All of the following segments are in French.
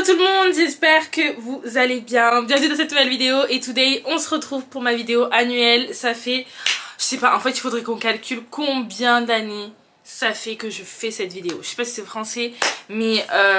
tout le monde, j'espère que vous allez bien. Bienvenue dans cette nouvelle vidéo et today on se retrouve pour ma vidéo annuelle. Ça fait, je sais pas, en fait il faudrait qu'on calcule combien d'années ça fait que je fais cette vidéo. Je sais pas si c'est français, mais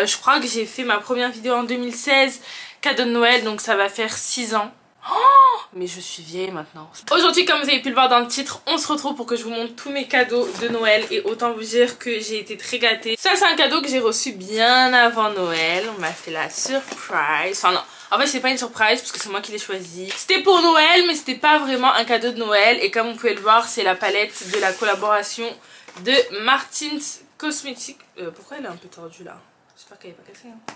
je crois que j'ai fait ma première vidéo en 2016, cadeau de Noël, donc ça va faire 6 ans. Oh, mais je suis vieille maintenant. Aujourd'hui, comme vous avez pu le voir dans le titre, on se retrouve pour que je vous montre tous mes cadeaux de Noël. Et autant vous dire que j'ai été très gâtée. Ça, c'est un cadeau que j'ai reçu bien avant Noël. On m'a fait la surprise. Enfin non, en fait c'est pas une surprise parce que c'est moi qui l'ai choisi. C'était pour Noël, mais c'était pas vraiment un cadeau de Noël. Et comme vous pouvez le voir, c'est la palette de la collaboration de Martin's Cosmetics. Pourquoi elle est un peu tordue là? J'espère qu'elle est pas cassée, hein.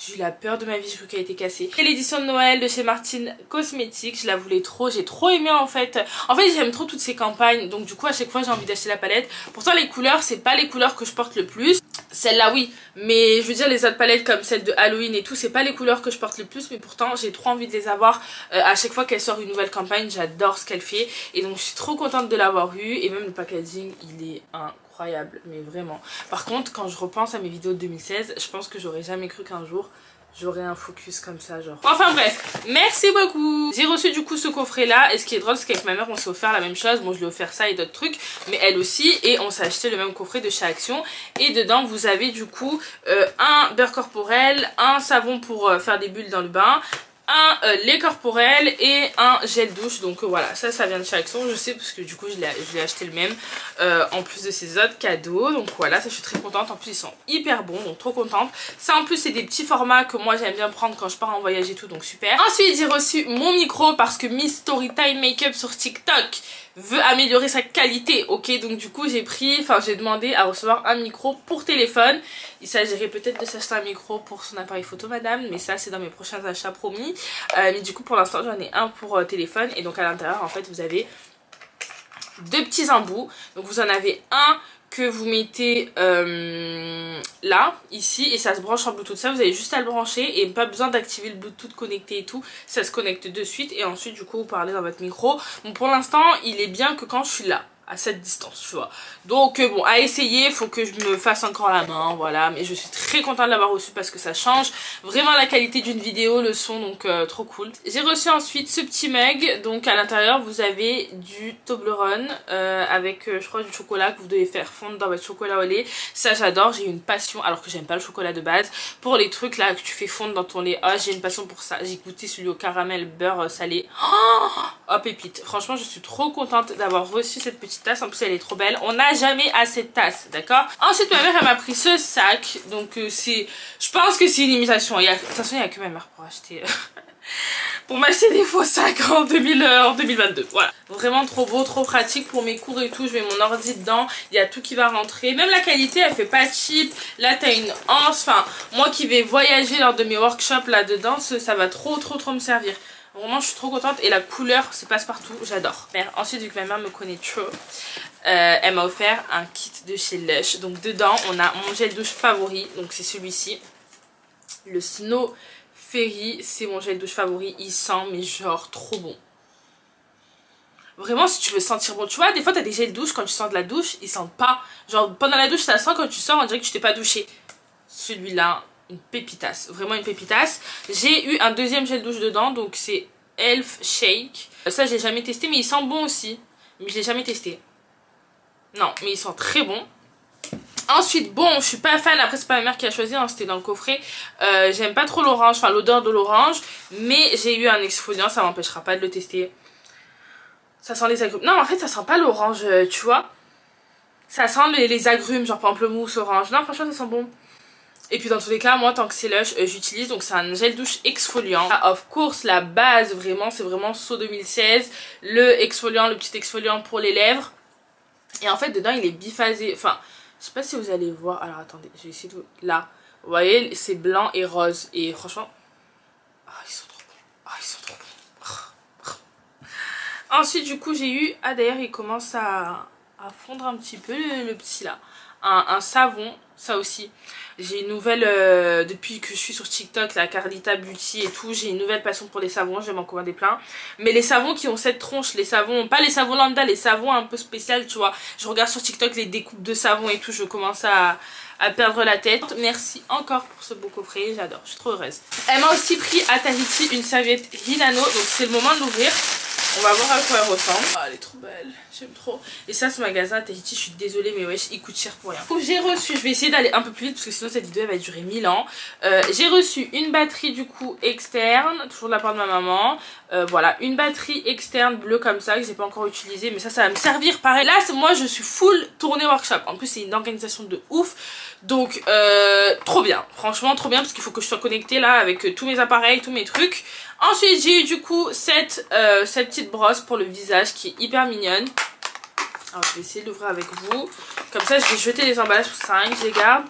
J'ai eu la peur de ma vie, je crois qu'elle était cassée. C'est l'édition de Noël de chez Martin's Cosmetics, je la voulais trop, j'ai trop aimé en fait. En fait j'aime trop toutes ces campagnes, donc du coup à chaque fois j'ai envie d'acheter la palette. Pourtant les couleurs, c'est pas les couleurs que je porte le plus. Celle-là oui, mais je veux dire les autres palettes comme celle de Halloween et tout, c'est pas les couleurs que je porte le plus. Mais pourtant j'ai trop envie de les avoir à chaque fois qu'elle sort une nouvelle campagne, j'adore ce qu'elle fait. Et donc je suis trop contente de l'avoir eu, et même le packaging il est incroyable, mais vraiment. Par contre quand je repense à mes vidéos de 2016, je pense que j'aurais jamais cru qu'un jour j'aurais un focus comme ça genre. Enfin bref, merci beaucoup. J'ai reçu du coup ce coffret là, et ce qui est drôle c'est qu'avec ma mère on s'est offert la même chose. Bon je lui ai offert ça et d'autres trucs, mais elle aussi, et on s'est acheté le même coffret de chez Action. Et dedans vous avez du coup un beurre corporel, un savon pour faire des bulles dans le bain, un lait corporel et un gel douche. Donc voilà, ça vient de chez Action, je sais, parce que du coup je l'ai acheté le même en plus de ces autres cadeaux. Donc voilà, ça je suis très contente. En plus ils sont hyper bons, donc trop contente. Ça en plus c'est des petits formats que moi j'aime bien prendre quand je pars en voyage et tout, donc super. Ensuite j'ai reçu mon micro parce que Miss Storytime Makeup sur TikTok veut améliorer sa qualité, ok. Donc du coup j'ai demandé à recevoir un micro pour téléphone. Il s'agirait peut-être de s'acheter un micro pour son appareil photo madame, mais ça c'est dans mes prochains achats promis. Mais du coup pour l'instant j'en ai un pour téléphone. Et donc à l'intérieur en fait vous avez deux petits embouts. Donc vous en avez un que vous mettez là, ici, et ça se branche en Bluetooth. Ça vous avez juste à le brancher et pas besoin d'activer le Bluetooth connecté et tout. Ça se connecte de suite et ensuite du coup vous parlez dans votre micro. Bon pour l'instant il est bien que quand je suis là, à cette distance, tu vois. Donc bon, à essayer, faut que je me fasse encore la main, voilà. Mais je suis très contente de l'avoir reçu parce que ça change vraiment la qualité d'une vidéo, le son, donc trop cool. J'ai reçu ensuite ce petit mug. Donc à l'intérieur vous avez du Toblerone avec je crois du chocolat que vous devez faire fondre dans votre chocolat au lait. Ça j'adore, j'ai une passion, alors que j'aime pas le chocolat de base, pour les trucs là que tu fais fondre dans ton lait. Ah, j'ai une passion pour ça. J'ai goûté celui au caramel beurre salé. Oh pépite, franchement je suis trop contente d'avoir reçu cette petite tasse. En plus elle est trop belle, on n'a jamais assez de tasses, d'accord. Ensuite ma mère elle m'a pris ce sac, donc c'est, je pense que c'est une imitation. De toute façon il n'y a que ma mère pour acheter pour m'acheter des faux sacs en 2022, voilà. Vraiment trop beau, trop pratique pour mes cours et tout. Je mets mon ordi dedans, il y a tout qui va rentrer. Même la qualité elle fait pas cheap. Là t'as une anse, enfin moi qui vais voyager lors de mes workshops là dedans, ça va trop me servir. Vraiment je suis trop contente, et la couleur c'est passe-partout, j'adore. Ensuite vu que ma mère me connaît trop, elle m'a offert un kit de chez Lush. Donc dedans on a mon gel douche favori, donc c'est celui-ci, le Snow Fairy. C'est mon gel douche favori, il sent mais genre trop bon. Vraiment si tu veux sentir bon, tu vois des fois t'as des gels douche, quand tu sens de la douche ils sentent pas, genre pendant la douche ça sent, quand tu sors on dirait que tu t'es pas douché. Celui-là, une pépitasse, vraiment une pépitasse. J'ai eu un deuxième gel douche dedans, donc c'est Elf Shake. Ça j'ai jamais testé, mais il sent bon aussi, mais je l'ai jamais testé. Non mais il sent très bon. Ensuite bon, je suis pas fan, après c'est pas ma mère qui a choisi, hein, c'était dans le coffret. J'aime pas trop l'orange, enfin l'odeur de l'orange, mais j'ai eu un exfoliant, ça m'empêchera pas de le tester. Ça sent les agrumes, non en fait ça sent pas l'orange, tu vois. Ça sent les agrumes, genre pamplemousse, orange. Non franchement ça sent bon. Et puis dans tous les cas moi tant que c'est Lush j'utilise, donc c'est un gel douche exfoliant. Of course la base vraiment c'est vraiment So 2016, le exfoliant, le petit exfoliant pour les lèvres. Et en fait dedans il est biphasé, enfin je sais pas si vous allez voir, alors attendez je vais essayer de... Là vous voyez c'est blanc et rose, et franchement ils sont trop bons, ils sont trop bons. Ensuite du coup j'ai eu, d'ailleurs il commence à fondre un petit peu le petit là, un savon. Ça aussi j'ai une nouvelle, depuis que je suis sur TikTok, la Carlita Beauty et tout, j'ai une nouvelle passion pour les savons, je vais m'en commander plein. Mais les savons qui ont cette tronche, les savons, pas les savons lambda, les savons un peu spéciaux, tu vois. Je regarde sur TikTok les découpes de savons et tout, je commence à à perdre la tête. Merci encore pour ce beau coffret, j'adore, je suis trop heureuse. Elle m'a aussi pris à Tahiti une serviette Hinano, donc c'est le moment de l'ouvrir. On va voir à quoi elle ressemble. Oh, elle est trop belle, j'aime trop. Et ça, ce magasin à Tahiti, je suis désolée, mais wesh, il coûte cher pour rien. Donc j'ai reçu, je vais essayer d'aller un peu plus vite parce que sinon cette vidéo elle va durer 1000 ans. J'ai reçu une batterie du coup externe, toujours de la part de ma maman. Voilà, une batterie externe bleue comme ça que j'ai pas encore utilisée, mais ça va me servir pareil. Là, moi je suis full tournée workshop. En plus, c'est une organisation de ouf. Donc trop bien, franchement trop bien parce qu'il faut que je sois connectée là avec tous mes appareils, tous mes trucs. Ensuite j'ai eu du coup cette petite brosse pour le visage qui est hyper mignonne. Alors je vais essayer de l'ouvrir avec vous. Comme ça je vais jeter les emballages pour ça, je les garde.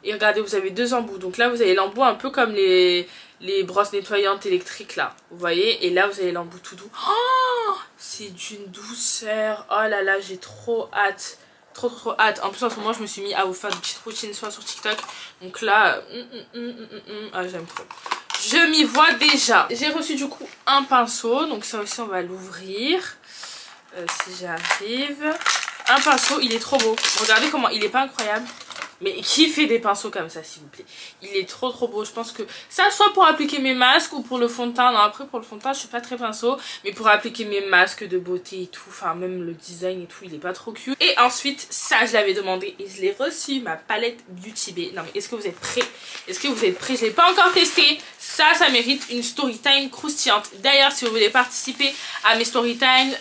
Et regardez, vous avez deux embouts. Donc là vous avez l'embout un peu comme les brosses nettoyantes électriques là. Vous voyez, et là vous avez l'embout tout doux. Oh, c'est d'une douceur. Oh là là, j'ai trop hâte. Trop hâte. En plus en ce moment je me suis mis à vous faire des petites routines soit sur TikTok. Donc là ah, j'aime trop. Je m'y vois déjà. J'ai reçu du coup un pinceau. Donc ça aussi on va l'ouvrir si j'arrive. Un pinceau, il est trop beau. Regardez comment il est pas incroyable. Mais qui fait des pinceaux comme ça s'il vous plaît? Il est trop beau. Je pense que ça soit pour appliquer mes masques ou pour le fond de teint. Non, après pour le fond de teint je suis pas très pinceau. Mais pour appliquer mes masques de beauté et tout. Enfin même le design et tout, il est pas trop cute. Et ensuite ça je l'avais demandé et je l'ai reçu. Ma palette Beauty Bay. Non mais est-ce que vous êtes prêts? Est-ce que vous êtes prêts? Je l'ai pas encore testé. Ça mérite une story time croustillante. D'ailleurs, si vous voulez participer à mes story time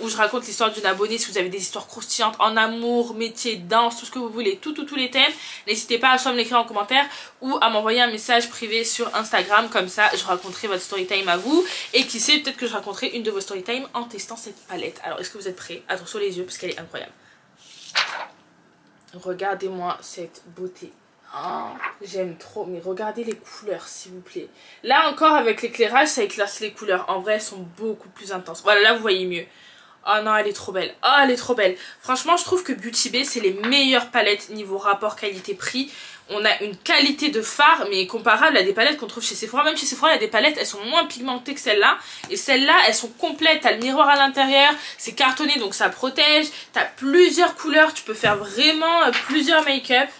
où je raconte l'histoire d'une abonnée, si vous avez des histoires croustillantes en amour, métier, danse, tout ce que vous voulez, tous les thèmes, n'hésitez pas à soit me l'écrire en commentaire ou à m'envoyer un message privé sur Instagram. Comme ça, je raconterai votre story time à vous. Et qui sait, peut-être que je raconterai une de vos story time en testant cette palette. Alors, est-ce que vous êtes prêts? Attention les yeux parce qu'elle est incroyable. Regardez-moi cette beauté. Oh, j'aime trop, mais regardez les couleurs s'il vous plaît. Là encore avec l'éclairage ça éclaircit les couleurs. En vrai elles sont beaucoup plus intenses. Voilà, là vous voyez mieux. Oh non, elle est trop belle. Oh, elle est trop belle. Franchement je trouve que Beauty Bay c'est les meilleures palettes niveau rapport qualité-prix. On a une qualité de fard mais comparable à des palettes qu'on trouve chez Sephora. Même chez Sephora il y a des palettes, elles sont moins pigmentées que celles-là. Et celles-là elles sont complètes, t'as le miroir à l'intérieur, c'est cartonné donc ça protège. T'as plusieurs couleurs, tu peux faire vraiment plusieurs make-up.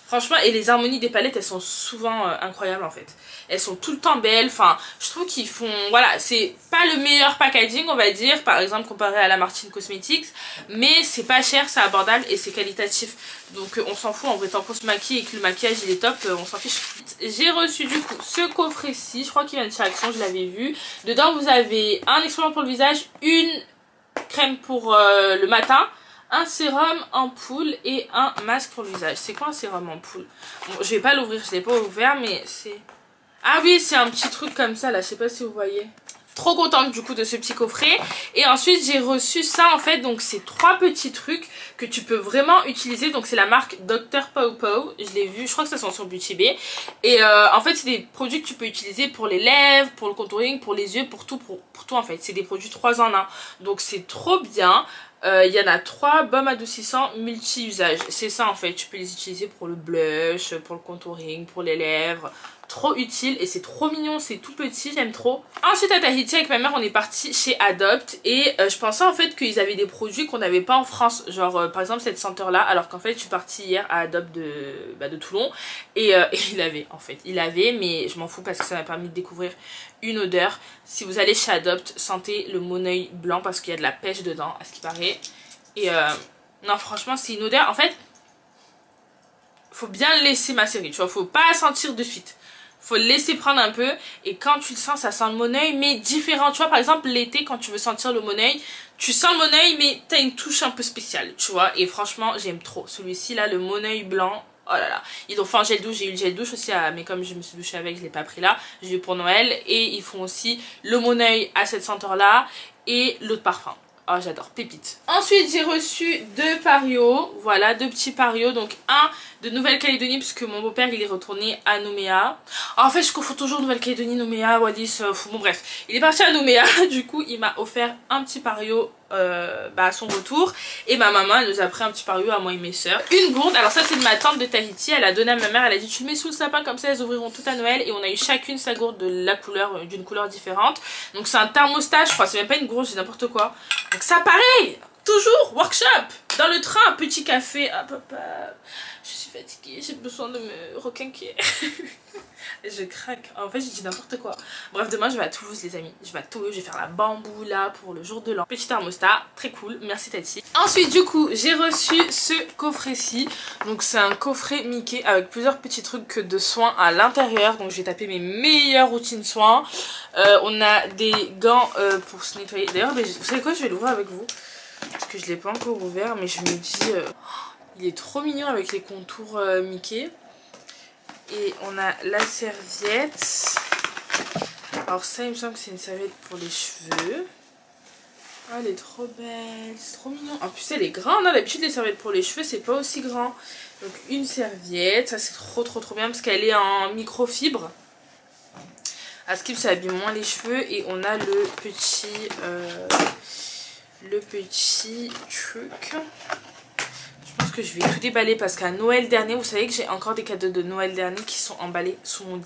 Franchement, et les harmonies des palettes, elles sont souvent incroyables en fait. Elles sont tout le temps belles. Enfin, je trouve qu'ils font... Voilà, c'est pas le meilleur packaging, on va dire. Par exemple, comparé à la Martin Cosmetics. Mais c'est pas cher, c'est abordable et c'est qualitatif. Donc on s'en fout. En vrai, tant qu'on se maquille et que le maquillage il est top, on s'en fiche. J'ai reçu du coup ce coffret-ci. Je crois qu'il vient de chez Action, je l'avais vu. Dedans, vous avez un exfoliant pour le visage, une crème pour le matin, un sérum ampoule et un masque pour le visage. C'est quoi un sérum ampoule? Bon, je vais pas l'ouvrir, je l'ai pas ouvert, mais c'est... Ah oui, c'est un petit truc comme ça, là, je sais pas si vous voyez. Trop contente du coup de ce petit coffret. Et ensuite j'ai reçu ça en fait. Donc c'est trois petits trucs que tu peux vraiment utiliser. Donc c'est la marque Dr Pawpaw. Je l'ai vu, je crois que ça sent sur Beauty Bay. Et en fait c'est des produits que tu peux utiliser pour les lèvres, pour le contouring, pour les yeux, pour tout en fait. C'est des produits 3 en 1. Donc c'est trop bien. Il y en a 3 baumes adoucissants multi-usages. C'est ça en fait, tu peux les utiliser pour le blush, pour le contouring, pour les lèvres. Trop utile et c'est trop mignon, c'est tout petit, j'aime trop. Ensuite à Tahiti avec ma mère on est parti chez Adopt et je pensais en fait qu'ils avaient des produits qu'on n'avait pas en France. Genre par exemple cette senteur là, alors qu'en fait je suis partie hier à Adopt de Toulon et il avait mais je m'en fous parce que ça m'a permis de découvrir une odeur. Si vous allez chez Adopt, sentez le Moneuil blanc parce qu'il y a de la pêche dedans à ce qui paraît. Et non franchement c'est une odeur, en fait faut bien le laisser macérer, tu vois, faut pas sentir de suite. Faut le laisser prendre un peu et quand tu le sens ça sent le Moneuil mais différent. Tu vois par exemple l'été quand tu veux sentir le Moneuil, tu sens le Moneuil mais t'as une touche un peu spéciale, tu vois. Et franchement j'aime trop celui-ci là, le Moneuil blanc. Oh là là, ils ont fait un gel douche, j'ai eu le gel douche aussi mais comme je me suis douchée avec je l'ai pas pris là, j'ai eu pour Noël. Et ils font aussi le Moneuil à cette senteur là et l'autre parfum. Oh j'adore, pépite. Ensuite j'ai reçu 2 parios, voilà 2 petits parios, donc un de Nouvelle-Calédonie puisque mon beau-père il est retourné à Nouméa. En fait je confonds toujours Nouvelle-Calédonie, Nouméa, Wallis, bon bref. Il est parti à Nouméa, du coup il m'a offert un petit pario à son retour. Et ma maman elle nous a pris un petit pario à moi et mes soeurs. Une gourde, alors ça c'est de ma tante de Tahiti, elle a donné à ma mère, elle a dit tu le mets sous le sapin comme ça elles ouvriront tout à Noël. Et on a eu chacune sa gourde de la couleur, d'une couleur différente. Donc c'est un thermostat je crois, c'est même pas une gourde, c'est n'importe quoi. Donc ça pareil, toujours, workshop, dans le train, petit café. Ah papa, je suis fatiguée, j'ai besoin de me requinquer. Je craque. En fait, j'ai dit n'importe quoi. Bref, demain, je vais à Toulouse, les amis. Je vais à Toulouse, je vais faire la bambou là pour le jour de l'an. Petit thermostat, très cool. Merci Tati. Ensuite, du coup, j'ai reçu ce coffret-ci. Donc, c'est un coffret Mickey avec plusieurs petits trucs de soins à l'intérieur. Donc, je vais taper mes meilleures routines soins. On a des gants pour se nettoyer. D'ailleurs, vous savez quoi, je vais l'ouvrir avec vous. Parce que je ne l'ai pas encore ouvert. Mais je me dis, il est trop mignon avec les contours Mickey. Et on a la serviette. Alors ça, il me semble que c'est une serviette pour les cheveux. Oh, elle est trop belle, c'est trop mignon. En plus, elle est grande, hein. D'habitude, les serviettes pour les cheveux, c'est pas aussi grand. Donc une serviette, ça c'est trop bien parce qu'elle est en microfibre. À Skip, ça abîme moins les cheveux. Et on a le petit truc. Je pense que je vais tout déballer parce qu'à Noël dernier, vous savez que j'ai encore des cadeaux de Noël dernier qui sont emballés sous mon lit,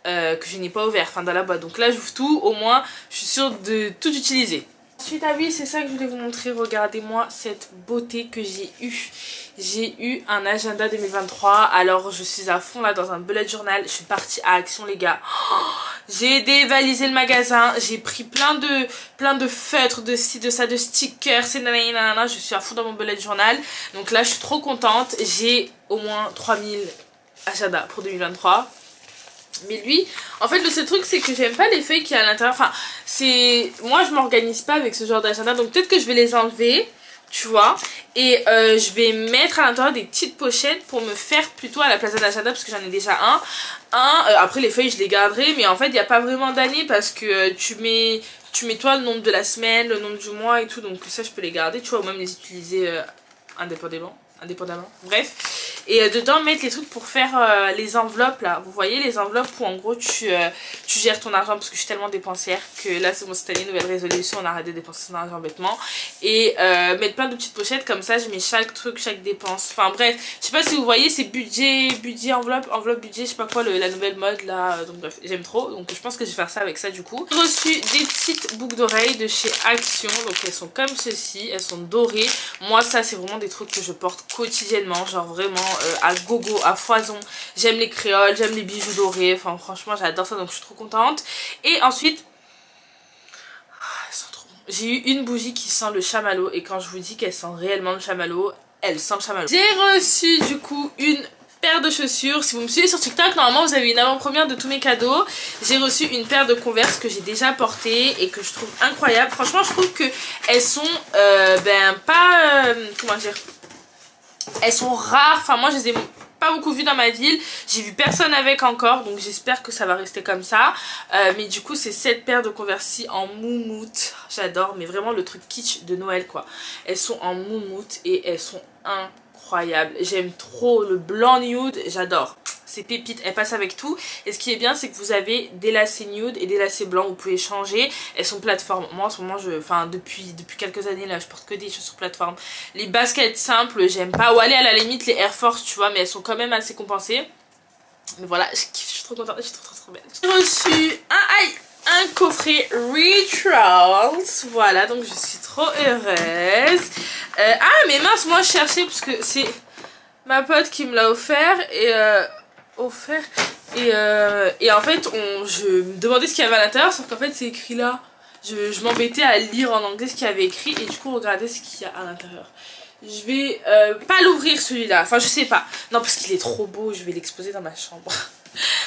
que je n'ai pas ouvert, enfin dans la boîte. Donc là j'ouvre tout, au moins je suis sûre de tout utiliser. Ensuite, ah oui, c'est ça que je voulais vous montrer. Regardez-moi cette beauté que j'ai eue. J'ai eu un agenda 2023. Alors je suis à fond là dans un bullet journal. Je suis partie à Action, les gars. Oh, j'ai dévalisé le magasin. J'ai pris plein de feutres, de ci, de ça, de stickers. Je suis à fond dans mon bullet journal. Donc là je suis trop contente. J'ai au moins 3000 agendas pour 2023. Mais lui, en fait le seul truc c'est que j'aime pas les feuilles qu'il y a à l'intérieur. Enfin, moi je m'organise pas avec ce genre d'agenda. Donc peut-être que je vais les enlever, tu vois. Et je vais mettre à l'intérieur des petites pochettes pour me faire plutôt à la place d'un agenda. Parce que j'en ai déjà un. Après les feuilles je les garderai. Mais en fait il n'y a pas vraiment d'année. Parce que tu mets toi le nombre de la semaine, le nombre du mois et tout. Donc ça je peux les garder, tu vois. Ou même les utiliser indépendamment. Bref. Et dedans mettre les trucs pour faire les enveloppes là. Vous voyez les enveloppes où en gros tu gères ton argent. Parce que je suis tellement dépensière que là c'est bon, cette année, nouvelle résolution, on arrête de dépenser son argent bêtement. Et mettre plein de petites pochettes comme ça, je mets chaque truc, chaque dépense. Enfin bref, je sais pas si vous voyez, c'est budget, enveloppe, budget, je sais pas quoi, la nouvelle mode là. Donc bref, j'aime trop. Donc je pense que je vais faire ça avec ça du coup. J'ai reçu des petites boucles d'oreilles de chez Action. Donc elles sont comme ceci, elles sont dorées. Moi ça c'est vraiment des trucs que je porte quotidiennement, genre vraiment à gogo, à foison. J'aime les créoles, j'aime les bijoux dorés, enfin franchement j'adore ça, donc je suis trop contente. Et ensuite, elles sont trop bonnes. J'ai eu une bougie qui sent le chamallow, et quand je vous dis qu'elle sent réellement le chamallow, elle sent le chamallow. J'ai reçu du coup une paire de chaussures. Si vous me suivez sur TikTok, normalement vous avez une avant-première de tous mes cadeaux. J'ai reçu une paire de Converse que j'ai déjà portée et que je trouve incroyable. Franchement je trouve que elles sont comment dire, elles sont rares. Enfin moi je les ai pas beaucoup vues dans ma ville, j'ai vu personne avec encore, donc j'espère que ça va rester comme ça. Mais du coup c'est cette paire de Converse en moumoute, j'adore, mais vraiment le truc kitsch de Noël quoi. Elles sont en moumoute et elles sont incroyables. J'aime trop le blanc nude, j'adore. C'est pépite, elles passent avec tout. Et ce qui est bien c'est que vous avez des lacets nude et des lacets blancs, vous pouvez changer. Elles sont plateforme. Moi en ce moment depuis quelques années là je porte que des chaussures plateforme. Les baskets simples j'aime pas, ou aller à la limite les Air Force tu vois, mais elles sont quand même assez compensées. Mais voilà, je kiffe, je suis trop contente, je suis trop belle. J'ai reçu un coffret Rituals, voilà, donc je suis trop heureuse. Mais mince, moi je cherchais parce que c'est ma pote qui me l'a offert et en fait je me demandais ce qu'il y avait à l'intérieur, sauf qu'en fait c'est écrit là. Je m'embêtais à lire en anglais ce qu'il y avait écrit et du coup regardez ce qu'il y a à l'intérieur. Je vais pas l'ouvrir celui-là, enfin je sais pas, non parce qu'il est trop beau, je vais l'exposer dans ma chambre.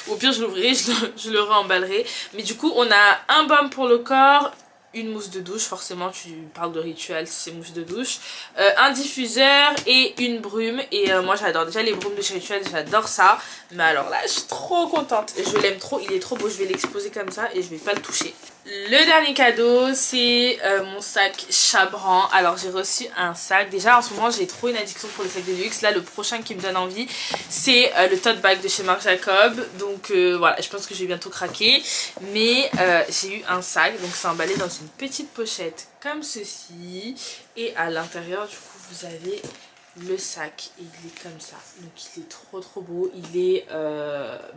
Au pire je l'ouvrirai, je le réemballerai. Mais du coup on a un baume pour le corps, une mousse de douche, forcément tu parles de rituel, c'est mousse de douche, un diffuseur et une brume. Et moi j'adore déjà les brumes de chez Rituel, j'adore ça. Mais alors là je suis trop contente, je l'aime trop, il est trop beau, je vais l'exposer comme ça et je vais pas le toucher. Le dernier cadeau c'est mon sac Chabran. Alors j'ai reçu un sac, déjà en ce moment j'ai trop une addiction pour les sacs de luxe. Là le prochain qui me donne envie c'est le tote bag de chez Marc Jacob. Donc voilà, je pense que je vais bientôt craquer. Mais j'ai eu un sac, donc c'est emballé dans une petite pochette comme ceci. Et à l'intérieur du coup vous avez le sac, il est comme ça, donc il est trop beau, il est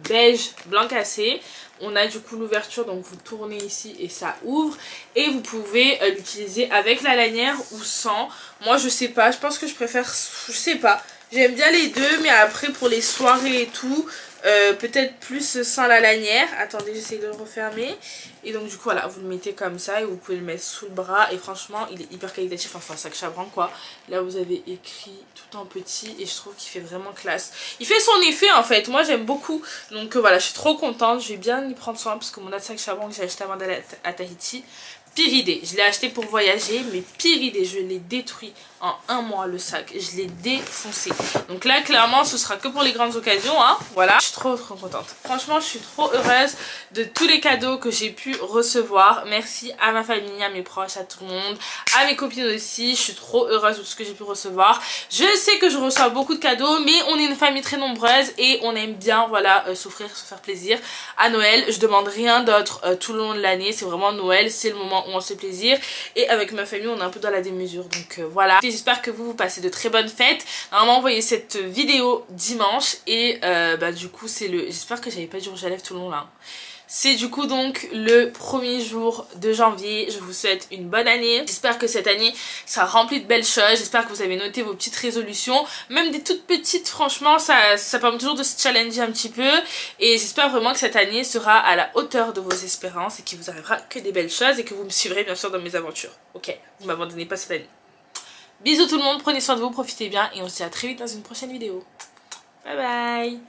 beige blanc cassé. On a du coup l'ouverture, donc vous tournez ici et ça ouvre, et vous pouvez l'utiliser avec la lanière ou sans. Moi je sais pas, je pense que je préfère, je sais pas, j'aime bien les deux, mais après pour les soirées et tout, peut-être plus sans la lanière. Attendez, j'essaie de le refermer. Et donc du coup voilà, vous le mettez comme ça et vous pouvez le mettre sous le bras. Et franchement il est hyper qualitatif, enfin sac Chabran quoi. Là vous avez écrit tout en petit et je trouve qu'il fait vraiment classe. Il fait son effet en fait, moi j'aime beaucoup. Donc voilà, je suis trop contente, je vais bien y prendre soin parce que mon autre sac Chabran que j'ai acheté avant d'aller à Tahiti, pire idée, je l'ai acheté pour voyager, mais pire idée, je l'ai détruit en un mois le sac, je l'ai défoncé. Donc là clairement ce sera que pour les grandes occasions, hein. Voilà, je suis trop contente. Franchement je suis trop heureuse de tous les cadeaux que j'ai pu recevoir. Merci à ma famille, à mes proches, à tout le monde, à mes copines aussi. Je suis trop heureuse de tout ce que j'ai pu recevoir. Je sais que je reçois beaucoup de cadeaux, mais on est une famille très nombreuse et on aime bien, voilà, s'offrir, se faire plaisir à Noël. Je demande rien d'autre tout le long de l'année, c'est vraiment Noël, c'est le moment où on se fait plaisir. Et avec ma famille on est un peu dans la démesure, donc voilà. J'espère que vous passez de très bonnes fêtes. Normalement vous voyez cette vidéo dimanche et du coup c'est le... J'espère que j'avais pas du rouge à lèvres tout le long là. C'est du coup donc le premier jour de janvier. Je vous souhaite une bonne année. J'espère que cette année sera remplie de belles choses. J'espère que vous avez noté vos petites résolutions. Même des toutes petites, franchement, ça permet toujours de se challenger un petit peu. Et j'espère vraiment que cette année sera à la hauteur de vos espérances et qu'il vous arrivera que des belles choses et que vous me suivrez bien sûr dans mes aventures. Ok, vous m'abandonnez pas cette année. Bisous tout le monde, prenez soin de vous, profitez bien et on se dit à très vite dans une prochaine vidéo. Bye bye.